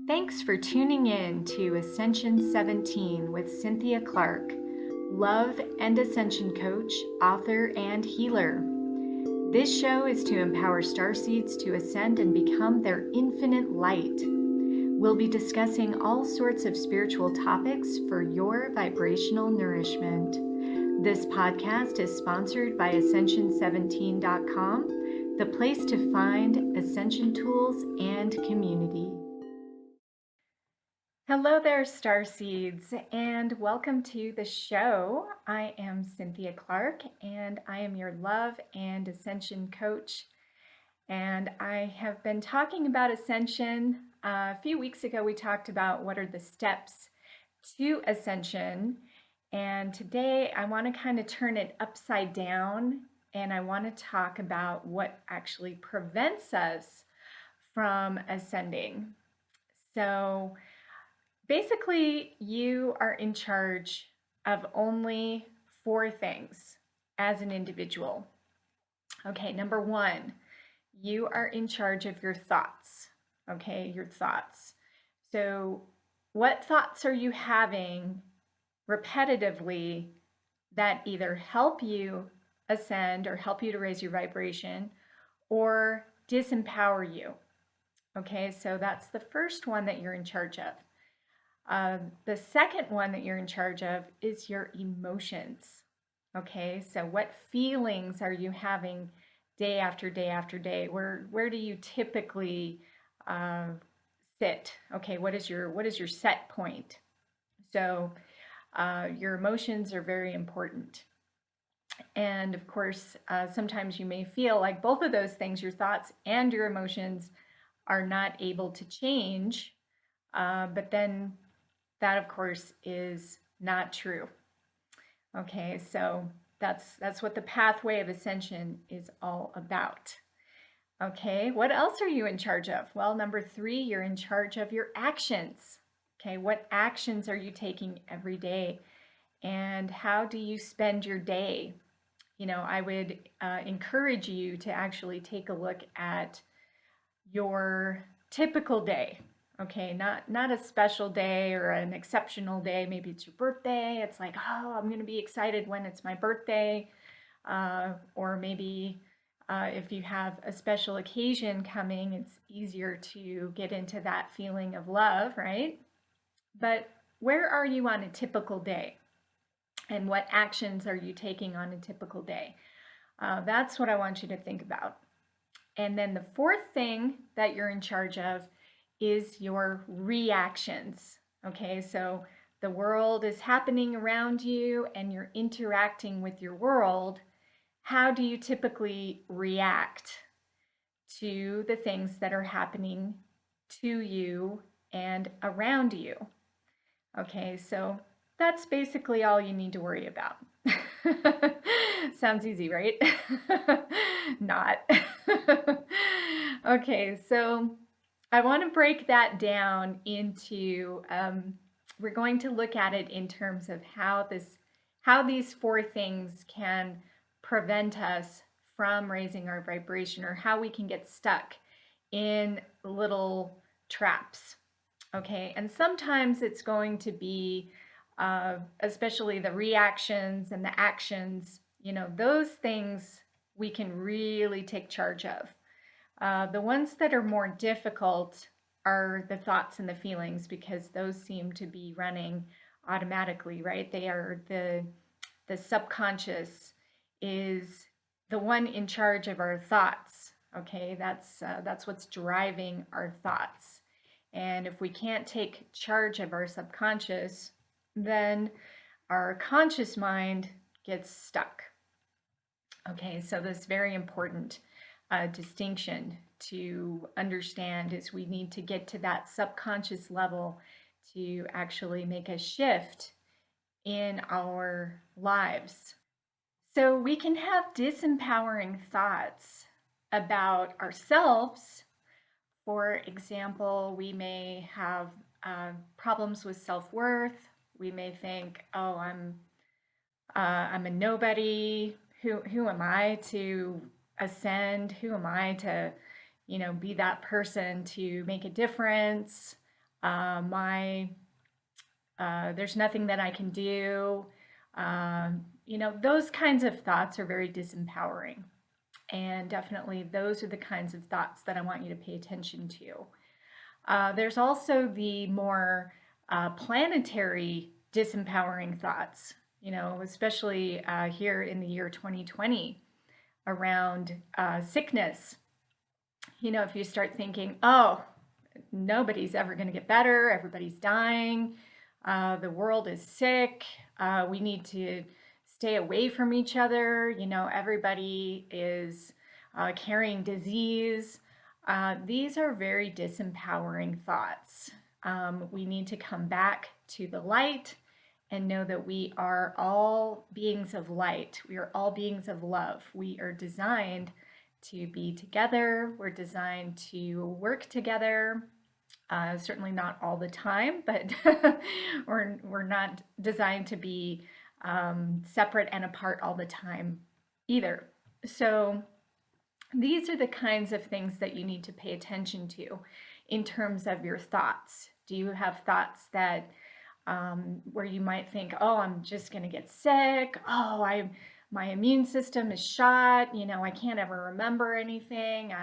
Thanks for tuning in to Ascension 17 with Cynthia Clark, love and ascension coach, author, and healer. This show is to empower starseeds to ascend and become their infinite light. We'll be discussing all sorts of spiritual topics for your vibrational nourishment. This podcast is sponsored by Ascension17.com, the place to find ascension tools and community. Hello there, starseeds, and welcome to the show. I am Cynthia Clark, and I am your love and ascension coach. And I have been talking about ascension. A few weeks ago, we talked about what are the steps to ascension. And today, I want to kind of turn it upside down, and I want to talk about what actually prevents us from ascending. So, basically, you are in charge of only 4 things as an individual. Okay, number 1, you are in charge of your thoughts. Okay, your thoughts. So, what thoughts are you having repetitively that either help you ascend or help you to raise your vibration or disempower you? Okay, so that's the first one that you're in charge of. The second one that you're in charge of is your emotions. Okay, so what feelings are you having day after day after day? Where do you typically sit? Okay, what is your set point? So your emotions are very important. And of course, sometimes you may feel like both of those things, your thoughts and your emotions, are not able to change, but then that, of course, is not true. Okay, so that's what the pathway of ascension is all about. Okay, what else are you in charge of? Well, number 3, you're in charge of your actions. Okay, what actions are you taking every day? And how do you spend your day? You know, I would encourage you to actually take a look at your typical day. Okay, not a special day or an exceptional day. Maybe it's your birthday. It's like, oh, I'm going to be excited when it's my birthday. Or maybe if you have a special occasion coming, it's easier to get into that feeling of love, right? But where are you on a typical day? And what actions are you taking on a typical day? That's what I want you to think about. And then the 4th thing that you're in charge of is your reactions. Okay, so the world is happening around you and you're interacting with your world. How do you typically react to the things that are happening to you and around you? Okay, so that's basically all you need to worry about. Sounds easy, right? Not. Okay, so I want to break that down into, we're going to look at it in terms of how these 4 things can prevent us from raising our vibration, or how we can get stuck in little traps. Okay, and sometimes it's going to be, especially the reactions and the actions, you know, those things we can really take charge of. The ones that are more difficult are the thoughts and the feelings, because those seem to be running automatically, right? They are the subconscious is the one in charge of our thoughts. Okay, that's what's driving our thoughts. And if we can't take charge of our subconscious, then our conscious mind gets stuck. Okay, so this is very important distinction to understand, is we need to get to that subconscious level to actually make a shift in our lives. So we can have disempowering thoughts about ourselves. For example, we may have problems with self-worth. We may think, oh, I'm a nobody. Who am I to ascend? Who am I to, be that person to make a difference? There's nothing that I can do. Those kinds of thoughts are very disempowering. And definitely those are the kinds of thoughts that I want you to pay attention to. There's also the more planetary disempowering thoughts, especially here in the year 2020 around sickness. If you start thinking, oh, nobody's ever going to get better, everybody's dying, the world is sick, we need to stay away from each other, everybody is carrying disease. These are very disempowering thoughts. We need to come back to the light and know that we are all beings of light. We are all beings of love. We are designed to be together. We're designed to work together. Certainly not all the time, but we're not designed to be separate and apart all the time either. So these are the kinds of things that you need to pay attention to in terms of your thoughts. Do you have thoughts that where you might think, oh, I'm just going to get sick. Oh, my immune system is shot. I can't ever remember anything.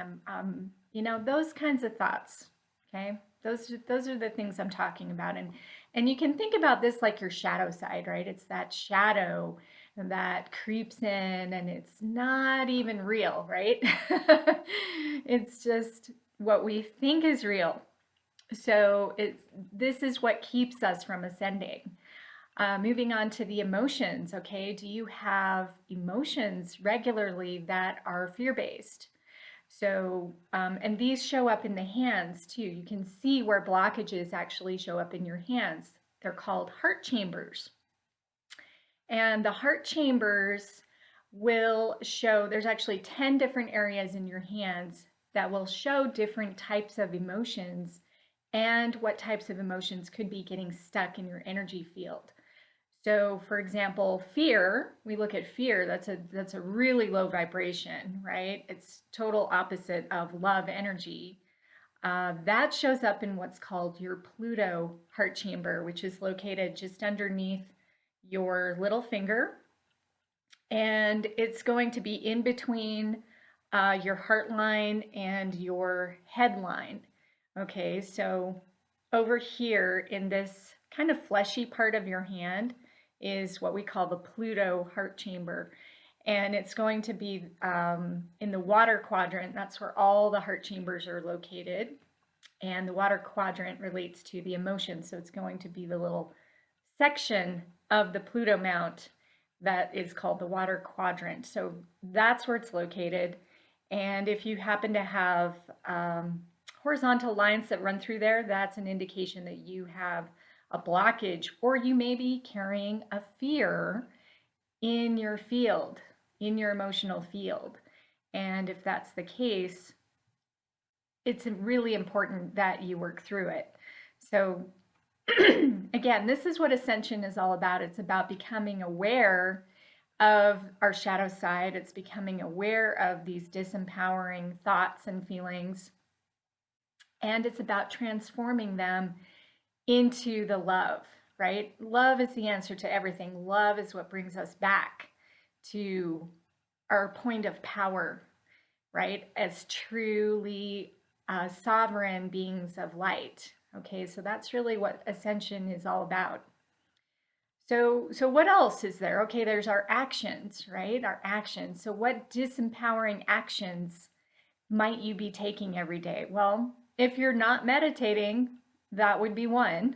Those kinds of thoughts. Okay, those are the things I'm talking about, and you can think about this like your shadow side, right? It's that shadow that creeps in, and it's not even real, right? It's just what we think is real. So this is what keeps us from ascending. Moving on to the emotions, okay? Do you have emotions regularly that are fear-based? So, and these show up in the hands too. You can see where blockages actually show up in your hands. They're called heart chambers. And the heart chambers will show, there's actually 10 different areas in your hands that will show different types of emotions and what types of emotions could be getting stuck in your energy field. So, for example, fear, we look at fear, that's a really low vibration, right? It's total opposite of love energy. That shows up in what's called your Pluto heart chamber, which is located just underneath your little finger. And it's going to be in between your heart line and your head line. Okay, so over here in this kind of fleshy part of your hand is what we call the Pluto heart chamber. And it's going to be in the water quadrant. That's where all the heart chambers are located. And the water quadrant relates to the emotions. So it's going to be the little section of the Pluto mount that is called the water quadrant. So that's where it's located. And if you happen to have horizontal lines that run through there, that's an indication that you have a blockage, or you may be carrying a fear in your field, in your emotional field. And if that's the case, it's really important that you work through it. So again, this is what Ascension is all about. It's about becoming aware of our shadow side. It's becoming aware of these disempowering thoughts and feelings. And it's about transforming them into the love, right? Love is the answer to everything. Love is what brings us back to our point of power, right? As truly sovereign beings of light. Okay, so that's really what Ascension is all about. So what else is there? Okay, there's our actions, right? Our actions. So what disempowering actions might you be taking every day? Well, if you're not meditating, that would be one.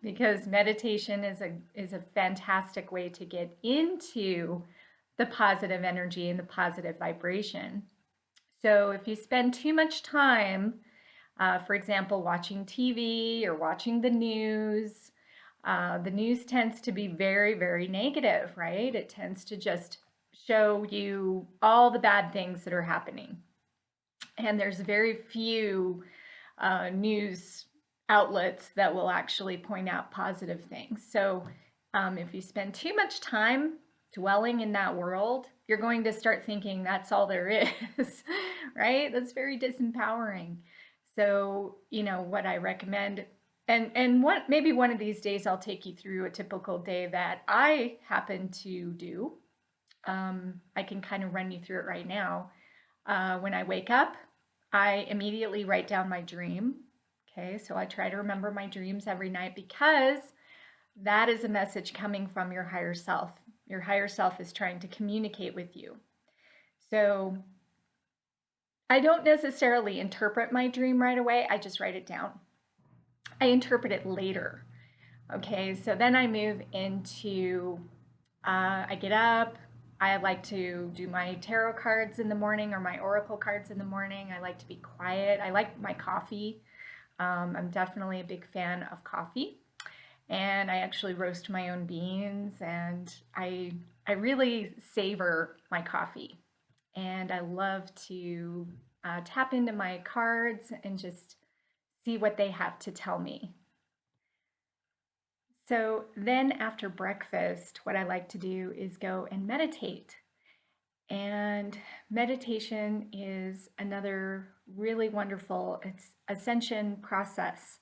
Because meditation is a fantastic way to get into the positive energy and the positive vibration. So if you spend too much time, for example, watching TV or watching the news tends to be very, very negative, right? It tends to just show you all the bad things that are happening. And there's very few news outlets that will actually point out positive things. So if you spend too much time dwelling in that world, you're going to start thinking that's all there is, right? That's very disempowering. So, what I recommend, and maybe one of these days I'll take you through a typical day that I happen to do. I can kind of run you through it right now. When I wake up, I immediately write down my dream. Okay, so I try to remember my dreams every night because that is a message coming from your higher self. Your higher self is trying to communicate with you. So I don't necessarily interpret my dream right away, I just write it down. I interpret it later. Okay, so then I move into, I get up. I like to do my tarot cards in the morning or my oracle cards in the morning. I like to be quiet. I like my coffee. I'm definitely a big fan of coffee. And I actually roast my own beans, and I really savor my coffee. And I love to tap into my cards and just see what they have to tell me. So then after breakfast, what I like to do is go and meditate. And meditation is another really wonderful ascension process.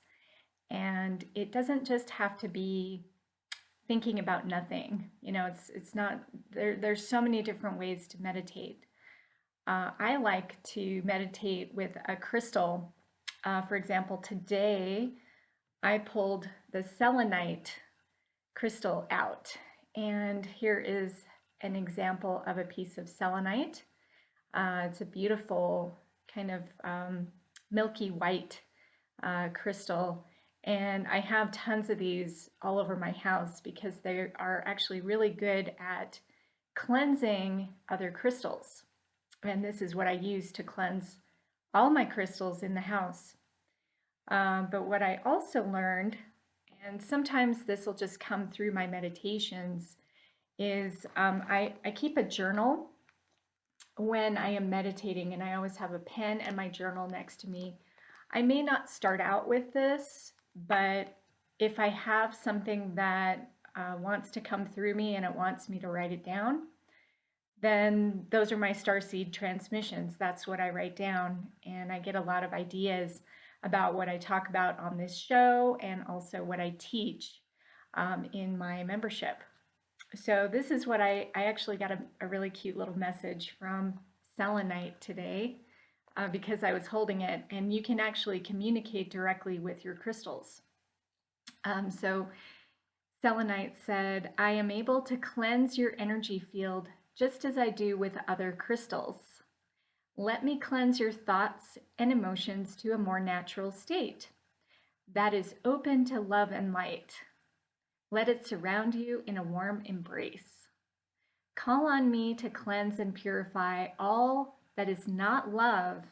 And it doesn't just have to be thinking about nothing. It's not there's so many different ways to meditate. I like to meditate with a crystal. For example, today I pulled the selenite crystal out, and here is an example of a piece of selenite. It's a beautiful kind of milky white crystal, and I have tons of these all over my house because they are actually really good at cleansing other crystals. And this is what I use to cleanse all my crystals in the house. But what I also learned, and sometimes this will just come through my meditations, is I keep a journal when I am meditating, and I always have a pen and my journal next to me. I may not start out with this, but if I have something that wants to come through me and it wants me to write it down, then those are my starseed transmissions. That's what I write down, and I get a lot of ideas about what I talk about on this show and also what I teach in my membership. So this is what I actually got a really cute little message from selenite today because I was holding it, and you can actually communicate directly with your crystals. So selenite said, "I am able to cleanse your energy field just as I do with other crystals. Let me cleanse your thoughts and emotions to a more natural state that is open to love and light. Let it surround you in a warm embrace. Call on me to cleanse and purify all that is not love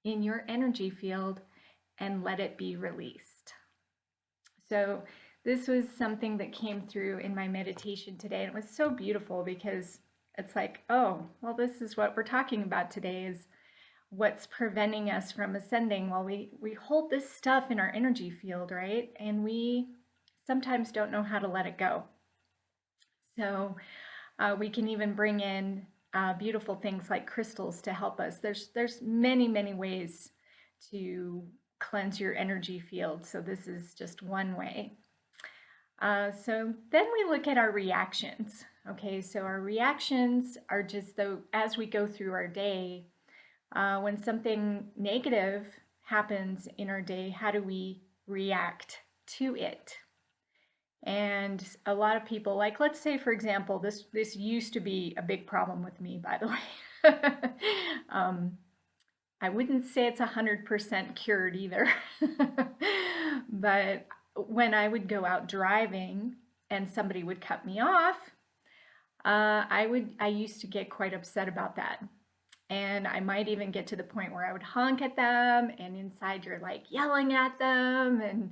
in your energy field and let it be released." So this was something that came through in my meditation today. And it was so beautiful because it's like, oh, well, this is what we're talking about today, is what's preventing us from ascending. Well, we hold this stuff in our energy field, right? And we sometimes don't know how to let it go. So we can even bring in beautiful things like crystals to help us. There's many, many ways to cleanse your energy field. So this is just one way. So then we look at our reactions. Okay, so our reactions are just as we go through our day, when something negative happens in our day, how do we react to it? And a lot of people, like, let's say, for example, this used to be a big problem with me, by the way. I wouldn't say it's 100% cured either. But when I would go out driving and somebody would cut me off, I used to get quite upset about that. And I might even get to the point where I would honk at them, and inside you're like yelling at them. And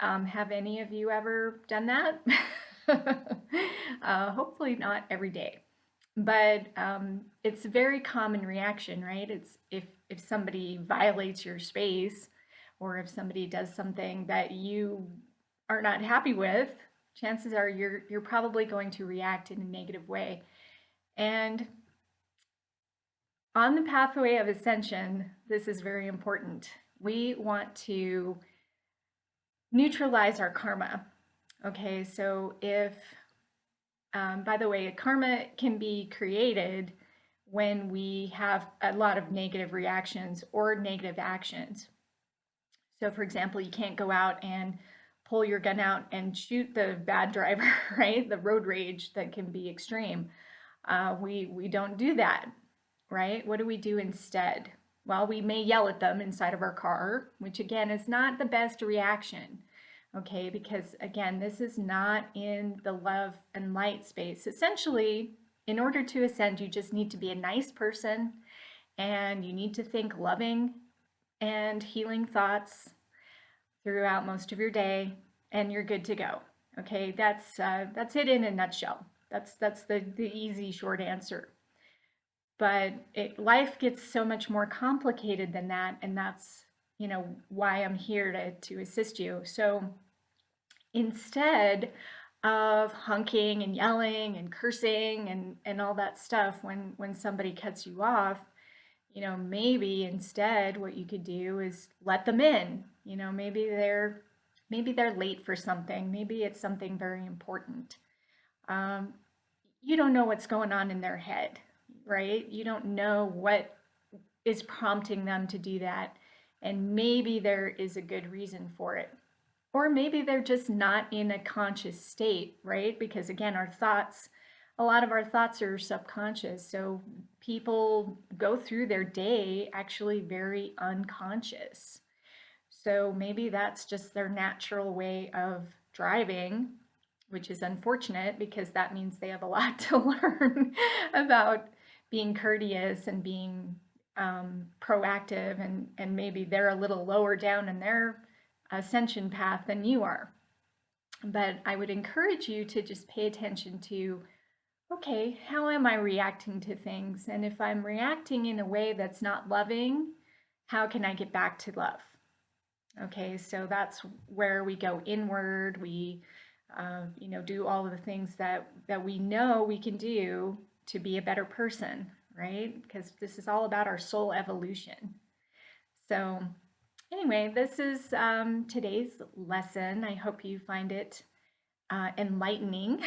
have any of you ever done that? Hopefully not every day, but it's a very common reaction, right? It's if somebody violates your space, or if somebody does something that you are not happy with, chances are you're probably going to react in a negative way. And on the pathway of ascension, this is very important. We want to neutralize our karma. Okay, so if, by the way, karma can be created when we have a lot of negative reactions or negative actions. So, for example, you can't go out and pull your gun out and shoot the bad driver, right? The road rage that can be extreme. We don't do that, right? What do we do instead? Well, we may yell at them inside of our car, which again is not the best reaction, okay? Because again, this is not in the love and light space. Essentially, in order to ascend, you just need to be a nice person and you need to think loving and healing thoughts throughout most of your day, and you're good to go. Okay, that's it in a nutshell. That's the easy short answer. But life gets so much more complicated than that, and that's why I'm here to assist you. So instead of honking and yelling and cursing and all that stuff when somebody cuts you off, maybe instead what you could do is let them in. Maybe they're late for something. Maybe it's something very important. You don't know what's going on in their head, right? You don't know what is prompting them to do that. And maybe there is a good reason for it. Or maybe they're just not in a conscious state, right? Because again, a lot of our thoughts are subconscious. So people go through their day actually very unconscious. So maybe that's just their natural way of driving, which is unfortunate because that means they have a lot to learn about being courteous and being proactive, and maybe they're a little lower down in their ascension path than you are. But I would encourage you to just pay attention to, okay, how am I reacting to things? And if I'm reacting in a way that's not loving, how can I get back to love? Okay, so that's where we go inward. We, do all of the things that we know we can do to be a better person, right? Because this is all about our soul evolution. So anyway, this is today's lesson. I hope you find it enlightening.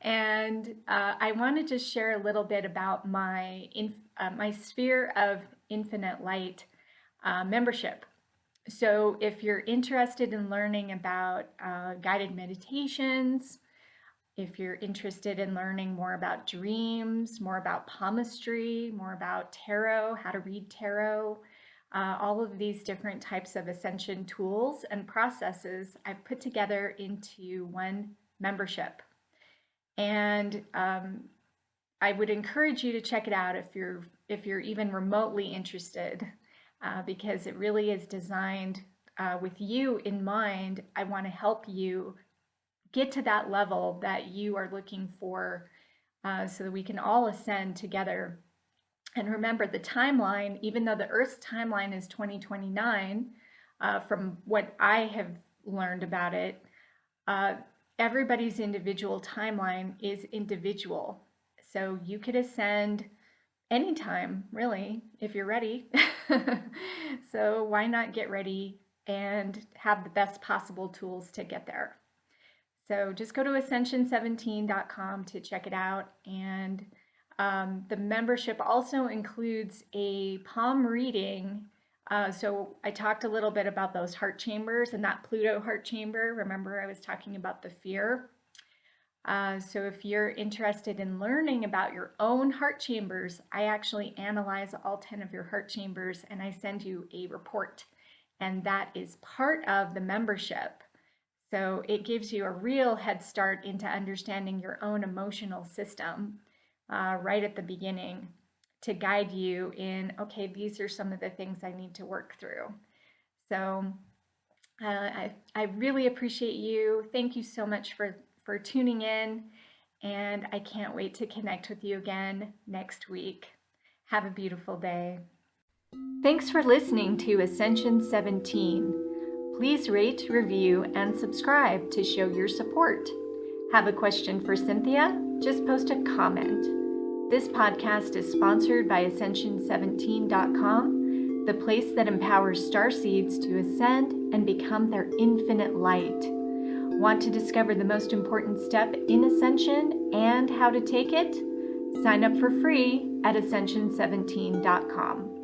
And I want to just share a little bit about my Sphere of Infinite Light membership. So if you're interested in learning about guided meditations, if you're interested in learning more about dreams, more about palmistry, more about tarot, how to read tarot, all of these different types of ascension tools and processes I've put together into one membership. And I would encourage you to check it out if you're even remotely interested, because it really is designed with you in mind. I want to help you get to that level that you are looking for, so that we can all ascend together. And remember, the timeline, even though the Earth's timeline is 2029, from what I have learned about it, everybody's individual timeline is individual. So you could ascend anytime, really, if you're ready. So why not get ready and have the best possible tools to get there? So just go to ascension17.com to check it out. And the membership also includes a palm reading. So I talked a little bit about those heart chambers and that Pluto heart chamber. Remember, I was talking about the fear. So if you're interested in learning about your own heart chambers, I actually analyze all 10 of your heart chambers and I send you a report. And that is part of the membership. So it gives you a real head start into understanding your own emotional system right at the beginning, to guide you in, okay, these are some of the things I need to work through. So I really appreciate you. Thank you so much for tuning in, and I can't wait to connect with you again next week. Have a beautiful day. Thanks for listening to Ascension 17. Please rate, review, and subscribe to show your support. Have a question for Cynthia? Just post a comment. This podcast is sponsored by Ascension17.com, the place that empowers starseeds to ascend and become their infinite light. Want to discover the most important step in ascension and how to take it? Sign up for free at Ascension17.com.